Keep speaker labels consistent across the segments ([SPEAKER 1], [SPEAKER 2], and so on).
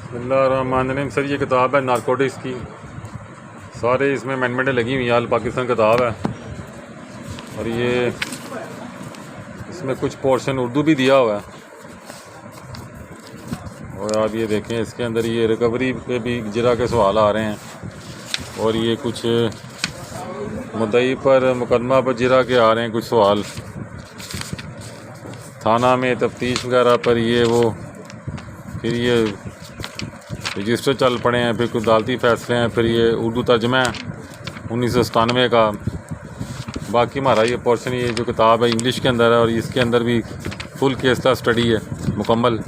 [SPEAKER 1] बिस्मिल्लाहिर्रहमानिर्रहीम। सर ये किताब है नारकोटिक्स की, सारे इसमें अमेंडमेंटें लगी हुई हैं। आल पाकिस्तान किताब है और ये इसमें कुछ पोर्शन उर्दू भी दिया हुआ है। और आप ये देखें, इसके अंदर ये रिकवरी पे भी जरा के सवाल आ रहे हैं और ये कुछ मुद्दई पर मुकदमा पर जरा के आ रहे हैं कुछ सवाल, थाना में तफ्तीश वगैरह पर ये वो, फिर ये रजिस्टर चल पड़े हैं, फिर कुछ अदालती फ़ैसले हैं, फिर ये उर्दू तर्जमा है 1997 का। बाकी हमारा ये पोर्शन, ये जो किताब है इंग्लिश के अंदर है और इसके अंदर भी फुल केस का स्टडी है मुकम्मल।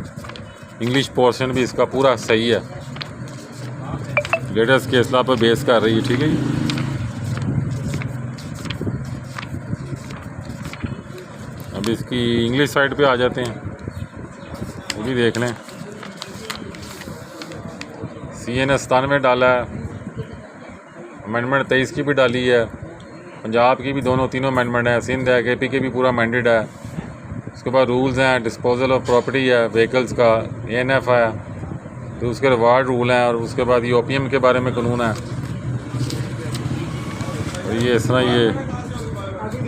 [SPEAKER 1] इंग्लिश पोर्शन भी इसका पूरा सही है, लेटेस्ट केस ला पर बेस कर रही है। ठीक है जी। अब इसकी इंग्लिश साइड पे आ जाते हैं, वो भी देख लें। CN 97 डाला है, अमेंडमेंट 23 की भी डाली है, पंजाब की भी तीनों अमेंडमेंट है, सिंध है, KP के भी पूरा अमेंडेड है। उसके बाद रूल्स हैं, डिस्पोजल ऑफ प्रॉपर्टी है, व्हीकल्स का, ANF है, फिर उसके रिवार्ड रूल हैं और उसके बाद ये OPM के बारे में कानून है। और ये इस तरह ये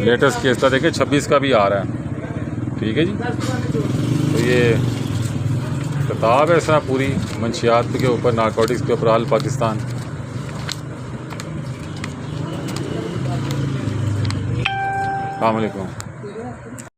[SPEAKER 1] लेटेस्ट केस था, देखिए 26 का भी आ रहा है। ठीक है जी। तो ये किताब है इस तरह पूरी मंशियात के ऊपर, नारकोटिक्स के ऊपर, आल पाकिस्तान। अस्सलाम वालेकुम।